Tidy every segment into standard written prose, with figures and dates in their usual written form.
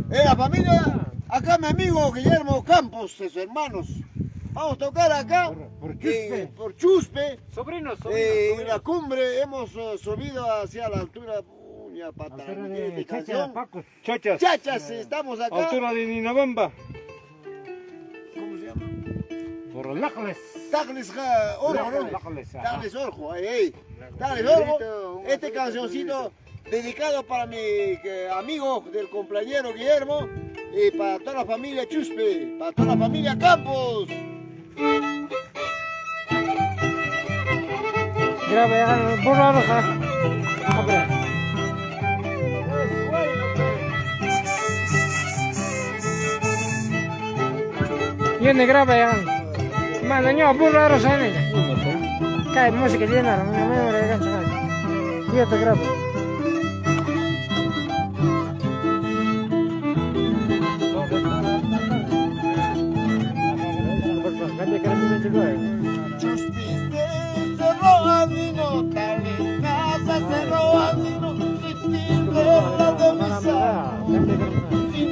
La familia, acá mi amigo Guillermo Campos, de sus hermanos. Vamos a tocar acá por Chuspe. Sobrinos. En la cumbre hemos subido hacia la altura de canción. Chachas, estamos acá. Altura de Ninabamba. ¿Cómo se llama? Por Lacles. Taglis Orjo, ¿no? Taglis Orjo, ahí. Taglis Orjo. Este cancioncito dedicado para mi amigo del cumpleañero Guillermo y para toda la familia Chuspe, para toda la familia Campos. Grave, burra roja. Viene grave ya. Mano, no, burra roja. Cae música llena, no me gancho más. Yo te grabo. Chuspiste, cerro andino, tal casa, cerro andino, sin la de mi santa, sin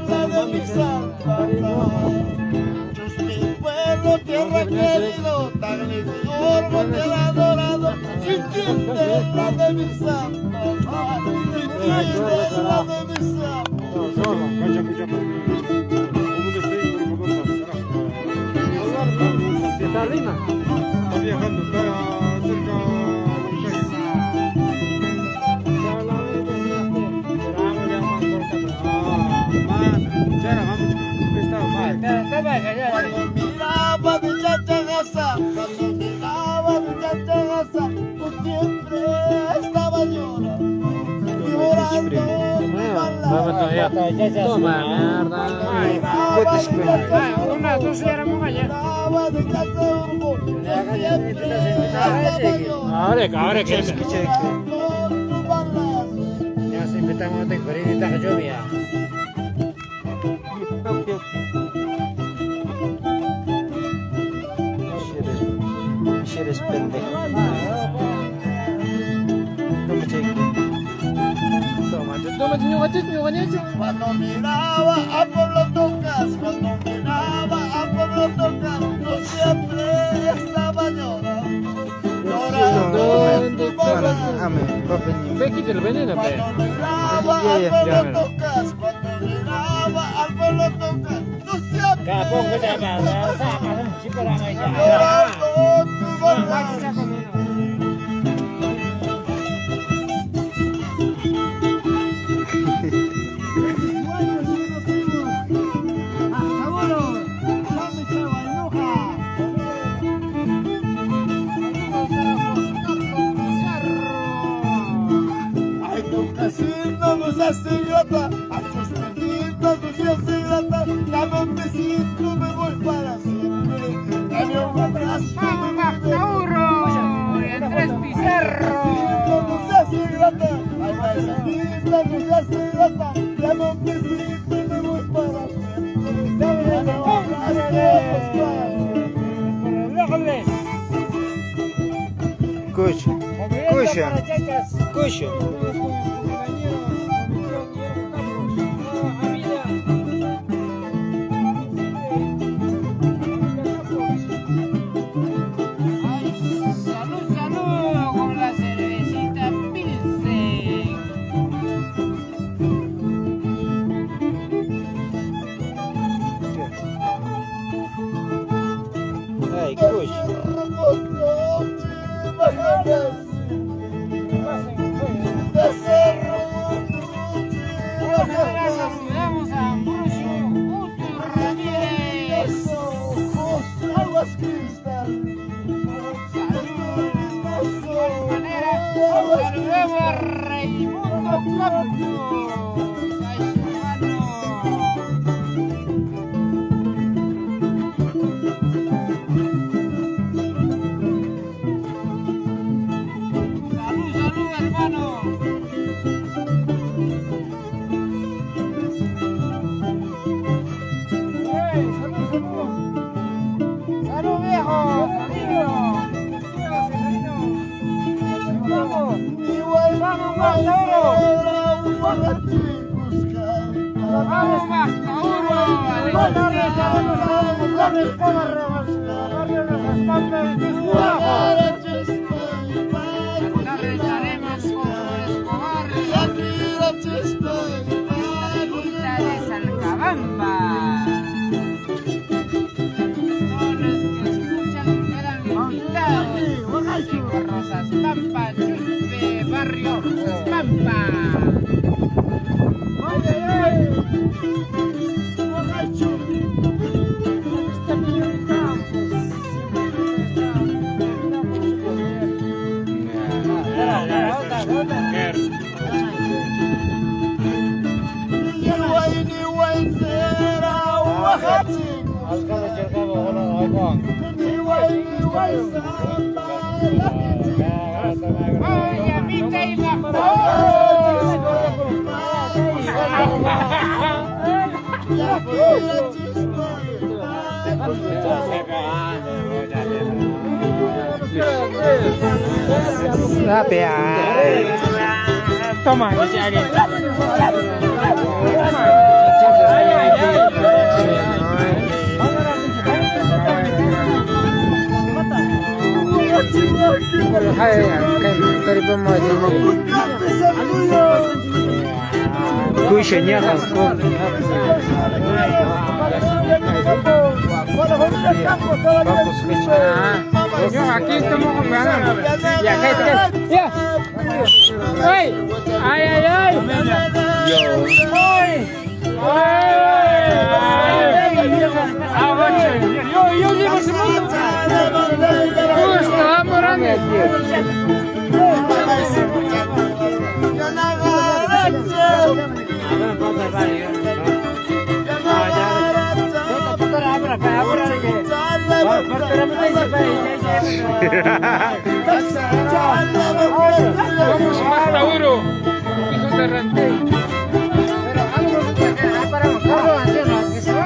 la de mi santa. Chuspi, pueblo, tierra querido, tal orbo, tierra adorado, sin la de mi santa, sin la de mi santa. ¿Está Lima? Está viajando, está cerca Cuando miraba mi chachagaza, cuando miraba mi chachagaza, tú siempre estaba llorando, Toma, mierda. Una, dos era muy allá. Ahora que es que ya se invitamos a tener esta lluvia. Eres pendejo. Cuando miraba a Pueblo Tocas, cuando miraba a Pueblo Tocas, yo siempre estaba llorando, Ve, quítale el veneno, pe. Cuando miraba a Pueblo Tocas, cuando miraba a Pueblo Tocas, yo siempre llorando tu verdad. No seas ingrata, a tus benditas no seas ingrata, dame un besito, me voy para siempre, dame un abrazo, Andrés Pizarro. no seas ingrata, ay paisanita, no seas ingrata, dame un besito, me voy para siempre, dame un abrazo. Cucho. Salud con la cervecita Pilsen. Ay, cucho. Saludamos a Ambrosio Uto Ramírez. Aguas Cristal. Saludamos a Raimundo Campos. Ay, hermano. Salud, hermano. Salud, viejo. Igual Vamos, Guardaoro. Vamos, Macauro, adelante. Tarde estaremos con Escobar, isla de Salcabamba. Todos los que escuchan quedan invitados. Chico Rosas Pampa, Chuspe, barrio Rosas Pampa. ¡Ay, amita y Toma, aquí estamos jugando. Ya, ya. ¡Ay! ¡Ay, ay, ay! Yo llevo ese mundo. Justo, vamos, vamos, Macauro, hijo de Rantey. Pero algo para un carro anciano, que se va.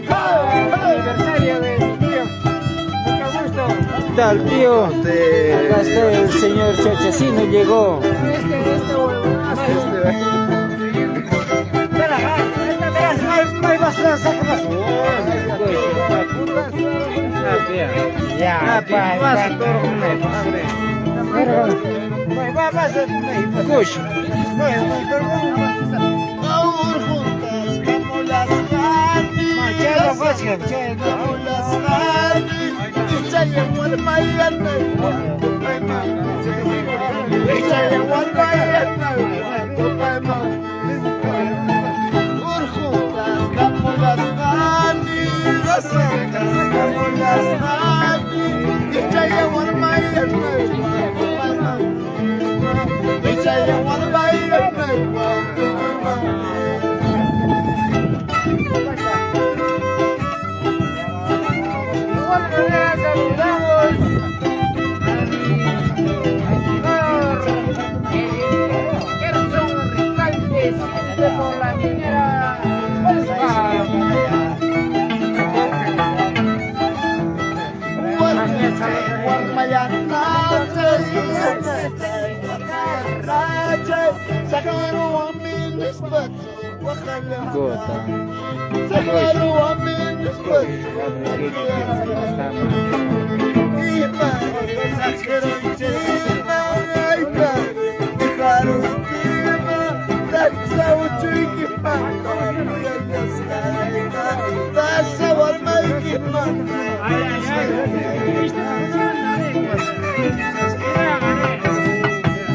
Suéltale, aniversario de mi tío. Mucho gusto. ¿Qué tal, tío? Acá está el señor Chachacino, llegó. Ya,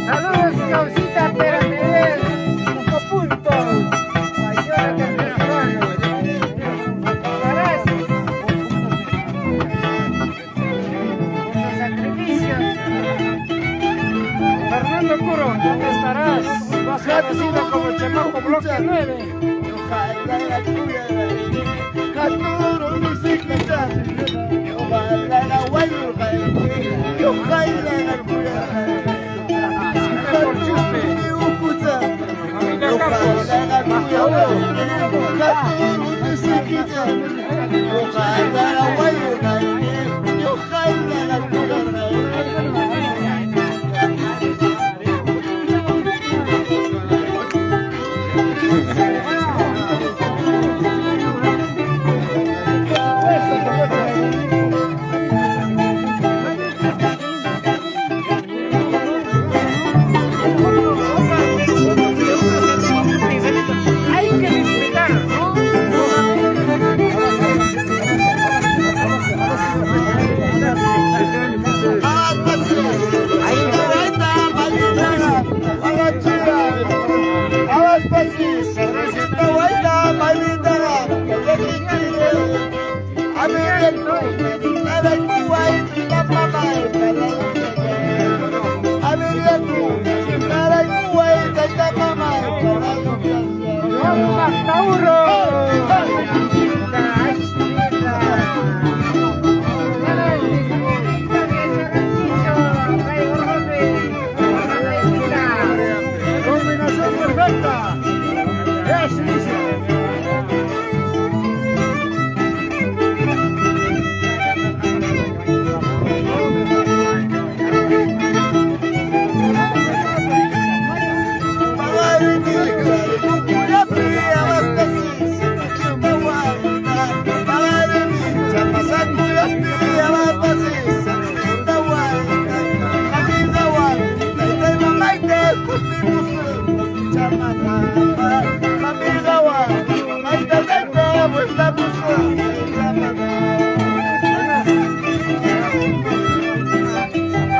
Saludos, Causita, pero punto. Mayor internacional. las 9. Hay que disfrutar, ¿no? Combinación perfecta. Eso dice.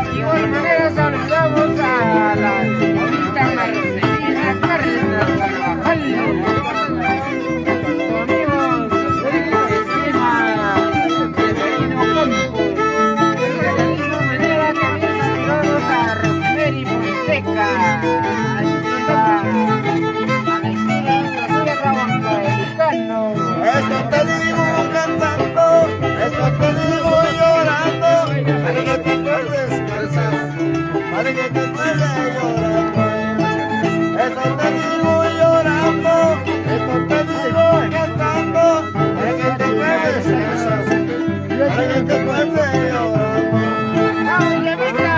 De igual manera saludamos a la señorita Marcelina Cárdenas Carvajal, tu amigo Estima Severino Campo. De la misma manera también saludamos a Rosemary Fonseca, a la esquina de la Sierra Bancaericano. Esto te digo cantando, esto te digo llorando, para que te acuerdes para que te acuerdes llorando. Esto te digo llorando, esto te digo cantando, para que te acuerdes para que te acuerdes llorando. ¡Vamos, Levita!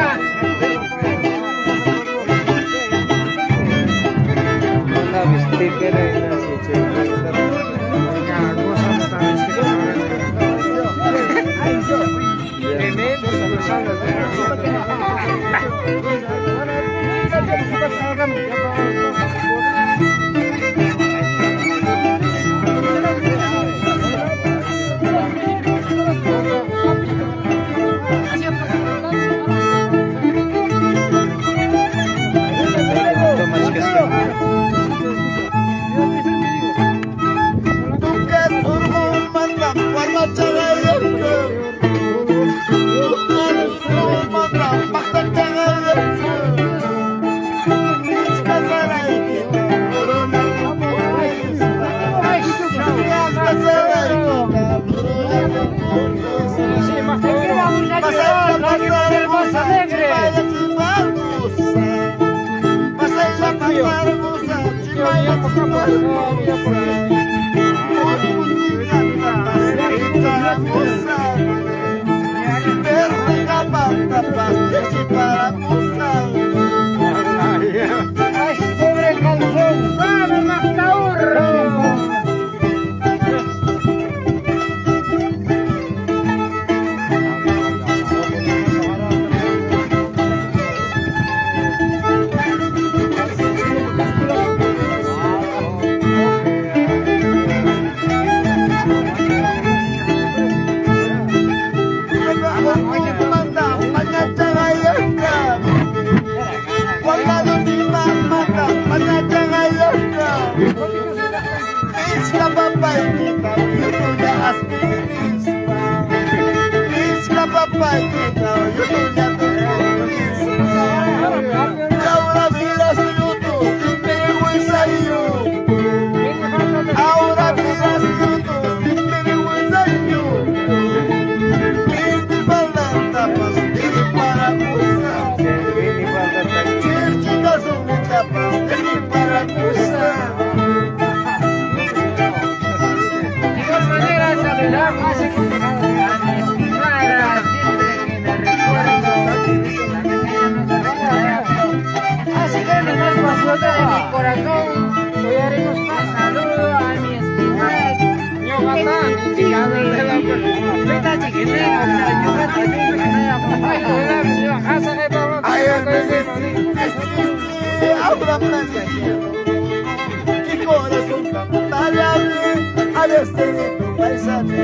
¡Ay, pobre calzón! ¡Vamos, Mastaurro! estimada, siempre que la recuerdo, así que no nos pasó de mi corazón. Hoy haremos un saludo a mi estimada qué corazón tan variable, a este paisaje.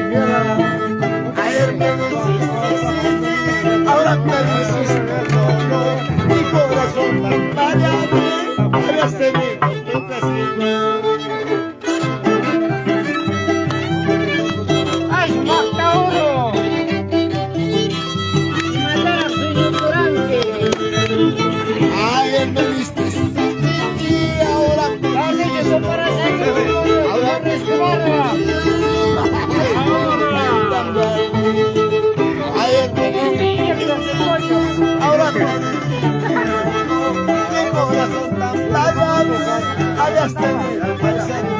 Ayer me dijiste sí, ahora me dices no. Mi corazón tan variable, a este tu casino. ¡Ay, mata oro! Y matar a sueño durante. Ayer me diste sí, ahora me Así que son para siempre. Ahora resguarda. ayer me diste ahora me mi corazón tan variable, allá está mi paisaje.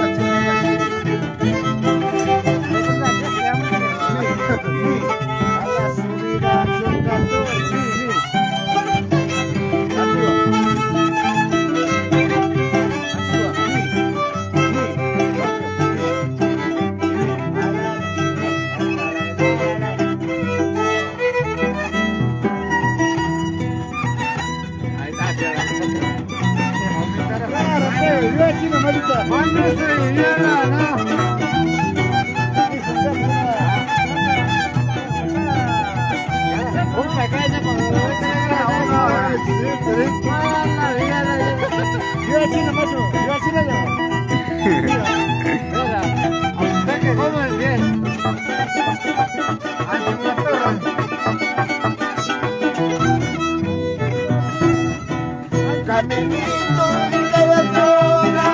Caminito de caballona,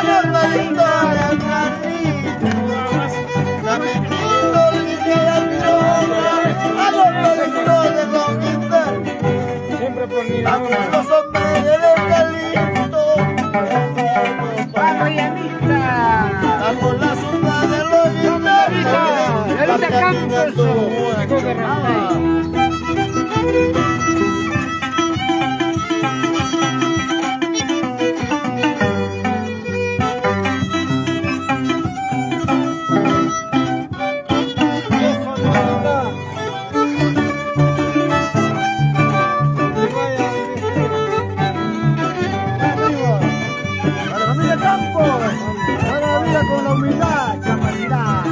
normalito de carritos. Caminito de caballona, normalito de longuita. Siempre por mi Vamos los hombres del Calito, ¡Vamos, llamita! damos la zona de longuita. ¡Ahorita canto eso! hijo de Rafael. Con la humildad, capacidad.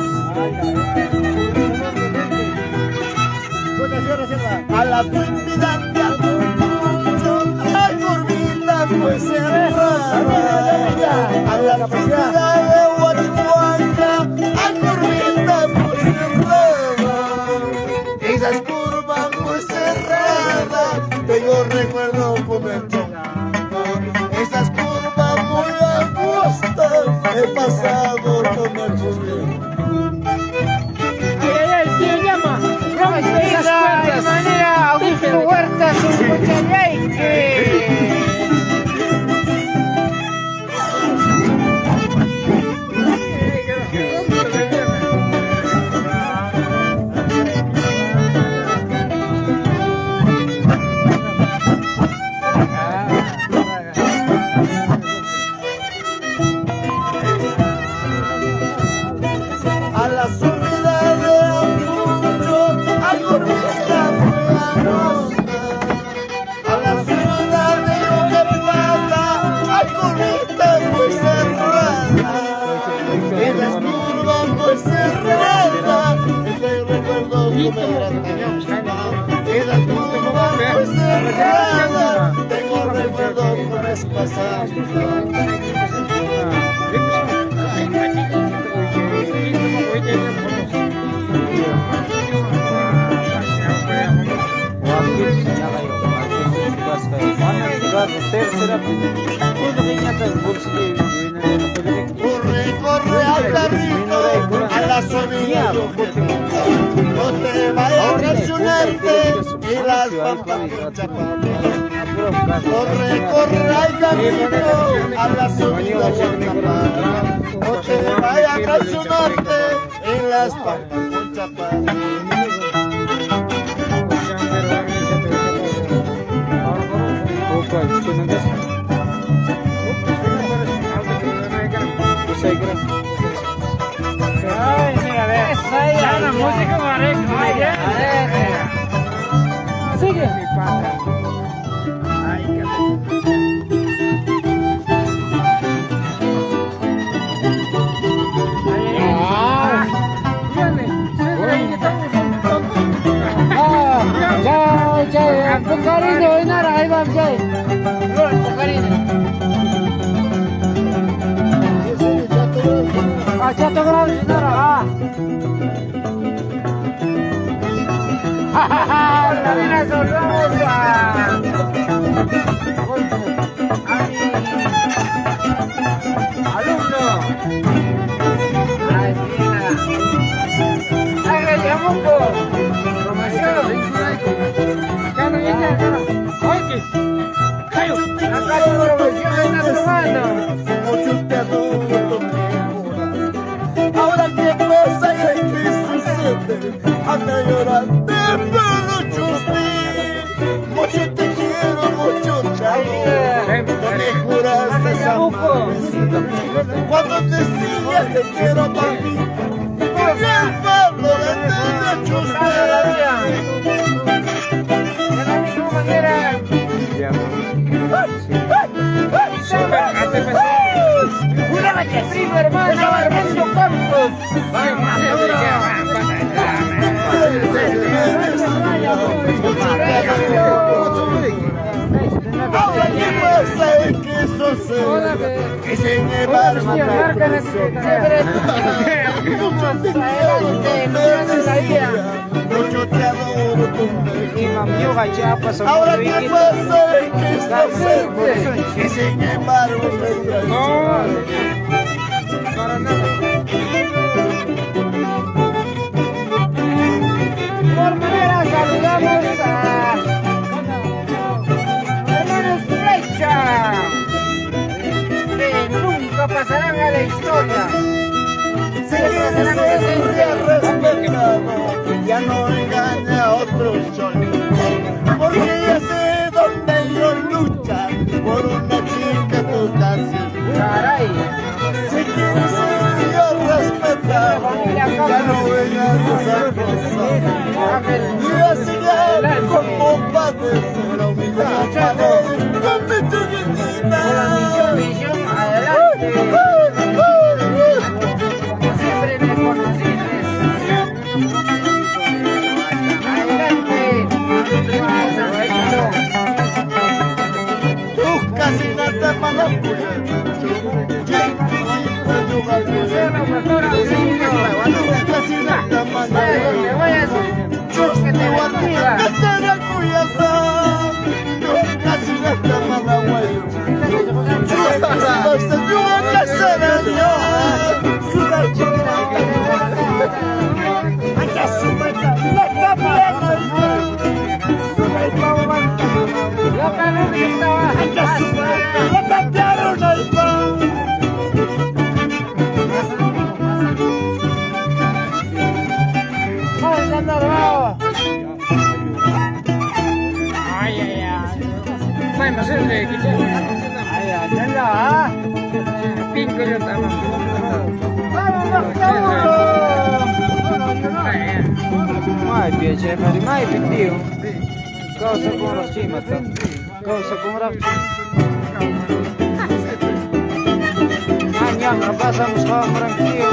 A la suavidad de Apuncho, la curvita pues cerrada. A la suavidad de Huachuanca, la curvita pues cerrada. Esas curvas muy cerradas que yo recuerdo comenzando. Esas curvas muy angostas he pasado con el sustento. El tío llama. Rompe esas De puertas. manera, Augusto Huerta, su muchayaike. A la subida de Apuncho, a curvita muy angosta. A la subida de Yoquepata, a curvita muy cerrada. En las curvas muy cerradas, te recuerdo como en las curvas muy cerradas, tengo recuerdo como es pasado. Corre, corre al carrito, a la subida no te vayas a traicionarte y las pampas corre, corre al camino, a la subida no te vayas a traicionarte y en las pampas con chaparro. Ay, mira, ve. Ya la música sigue. Pukarino, inara, ahí va, Jay. Pukarino. Chato grave, inara, también saludamos a mi alumno. Ay, mira. Haga Yamuco. Promoción. Acá no viene acá. Oye, Cayo. Acá hay promoción en nuestro mano. Mucho te adoro, ahora qué pasa y qué sucede, anda llorando pero chuspe. Mucho te quiero, mucho te adoro, no me juraste esa madrecita. Cuando te decías te quiero papi, y el Pablo de chuspe. De la misma manera. Una bachastrino, hermano, Armando Campos. Ahora qué pasa y qué sucede, que se me va a matar. Mucho te quiero, mucho te adoro, ahora qué pasa y qué sucede, que sin embargo me traicionas. Para nada. Por manera saludamos a hermanos Flecha, que nunca pasarán a la historia. Si quieres ser respetado, ya no engañe a otro sol, porque ya sé dónde ellos luchan por una chica tu casi. Caray. Si quieres ser yo respetado, ya no vengas a usar cosas. Y así ya como padre de la humildad, con mi chiquitita. Misión, adelante. Como siempre me conociste. Adelante. Vamos a reírlo. Tú casi no te mandas Ser lo mejor auxilio. casi no te mandas. Vaya donde vayas, que te bendiga. Casi no te mandas, güey. Bueno, se le quitó. Ay, ya, pinco yo también. Mai piace fare mai più. Cosa con la cima? Cosa con la andiamo, passamos com branquinho.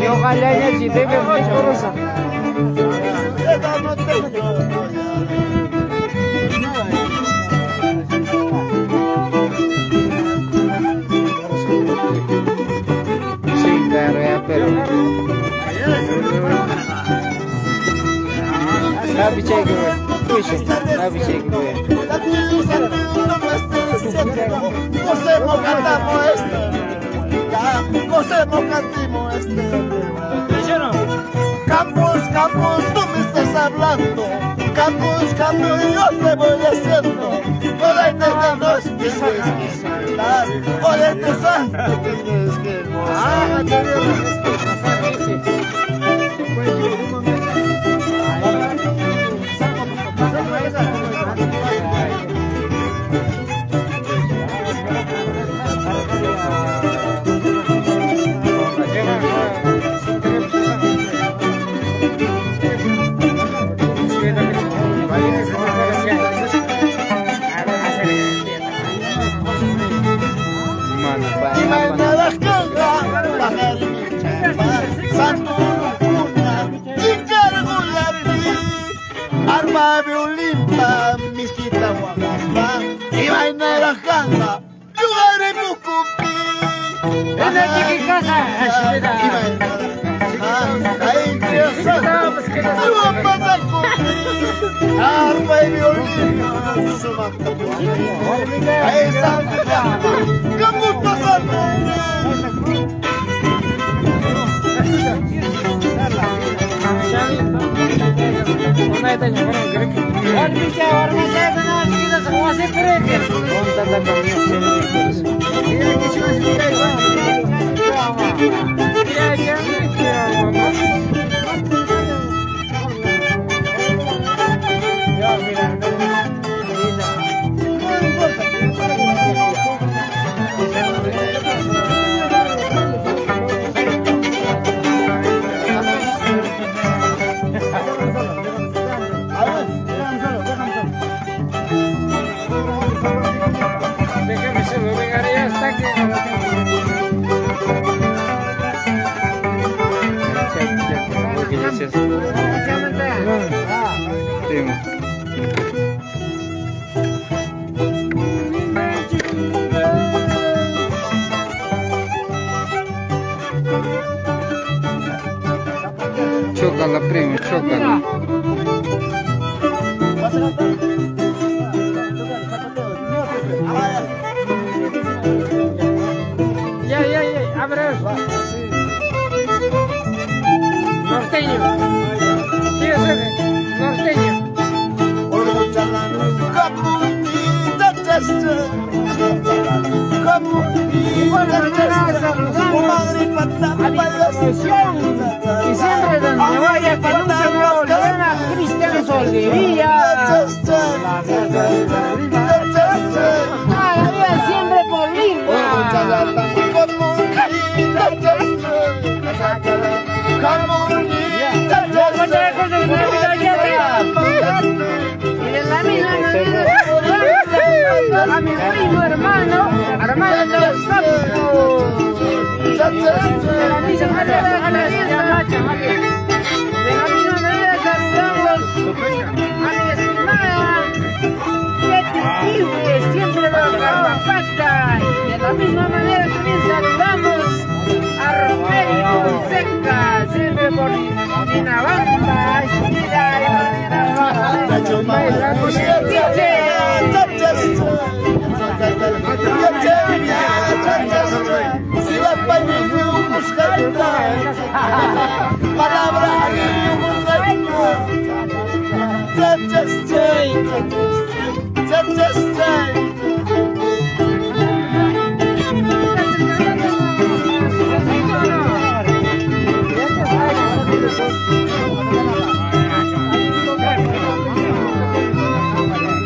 Yo ojalá ya si te me voy a Abi çek buraya. Abi çek buraya. Cosemos, cantamos este. Ya, cosemos, cantemos este. Campos, Campos, tú me estás hablando. Campos, Campos, yo te voy diciendo. Por el nos tienes que saltar. Por el santo tienes que gozar. Arma violimpa, miskita guagamba, y vainera janga, lugares mucupi. En la chiquicasa, y vainera janga, ahí crianza, tú vas a cumplir. Arma y violimpa, su manta, ahí está, ¿cómo pasando? और पीछे और में से बना चिकित्सा समूह से पूरे कर कौन तंदा कमी से ये किसी को सिखाई क्या या mira Chócala, primo, chócala. Ya, abre. Norteño. ¿Qué es ese? Norteño. Y siempre donde vaya para un nuevo Lorena, Cristian Soldería. La vida siempre por y de la misma manera a mi primo hermano Armando Campos. De la misma manera saludamos a mi estimada Betty Ibe, siempre va a Carpapata. Y de la misma manera también saludamos a Rogelio Fonseca, siempre por Inabamba,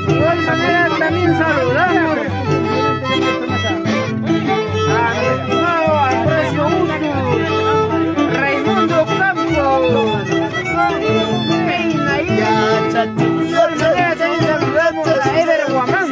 de igual manera también saludamos a mi estimado Alfredo Uso, Raimundo Campos, Peina y de igual manera también saludamos a Ever Guamán.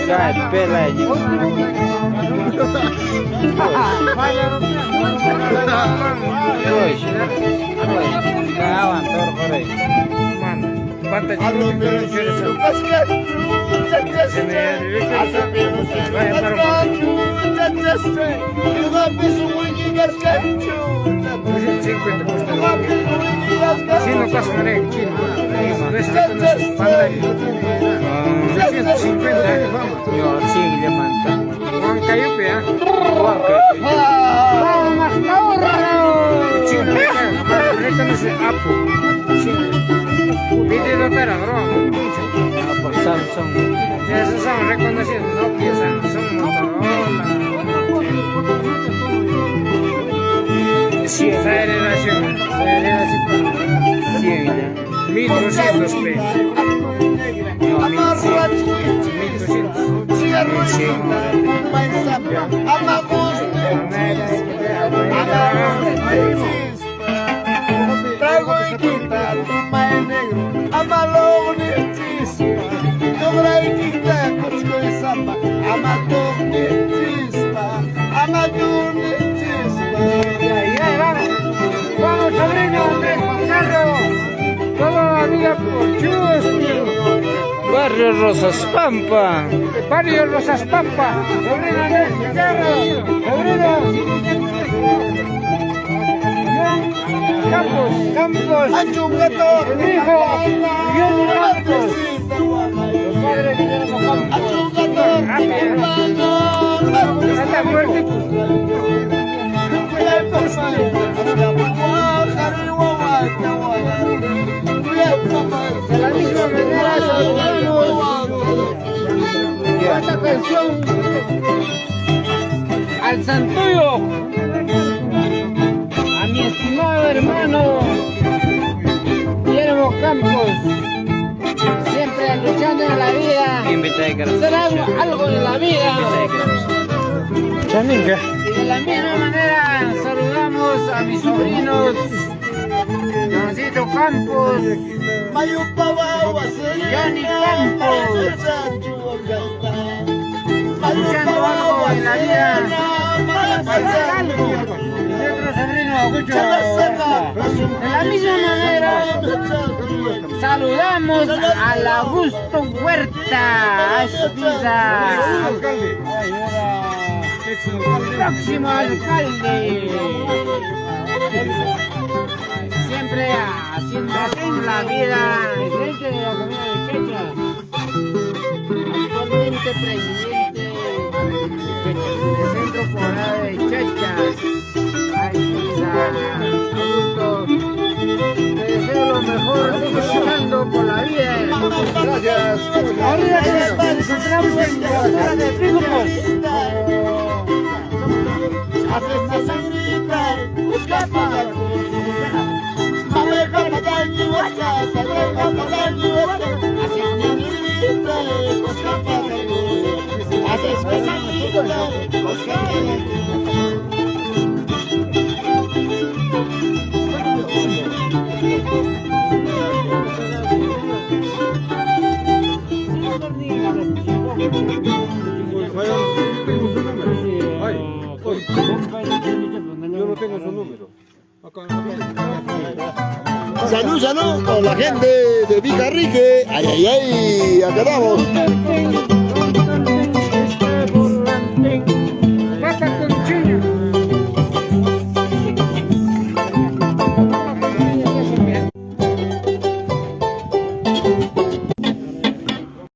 Cae pela allí. Kawan por ahí. Mana? Panta Samsung. Ya esos son reconocidos, no piensan, son Motorola. Sí, esa heredación. 100 ya. 1200 pesos. No, 1100. Trago y quita, toma de negro, amalo netispa. Dobra y quita, cochico de samba, amato netispa, amato netispa. Vamos, sobrino Andrés Pizarro. Todo amiga por Chusti. Barrio Rosas Pampa. Barrio Rosas Pampa. Sobrino Andrés Pizarro. Sobrino. Campos. Achungato, Hijo. Guión Campos. Padre Guillermo Campos. achungato, Está fuerte. De la misma manera saludamos esta canción al Santuyo, a mi estimado hermano Guillermo Campos, siempre luchando en la vida, hacer algo en la vida. Y de la misma manera saludamos a mis sobrinos Juancito Campos, Johnny Campos, luchando algo en la vida para hacer algo. Y nuestro sobrino Augusto. De la misma manera saludamos al Augusto Huerta Aspiza, próximo alcalde, siempre haciendo con la vida, gente de la comunidad de Checha, actualmente presidente del Centro Poblado de Checha. Augusto, te deseo lo mejor, sigue luchando por la vida. Gracias. Ahorita nos encontramos en la ciudad de Trílopos. Yo no tengo su número. Salud con la gente de Vicarrique. Ay, ay, ay, acá estamos.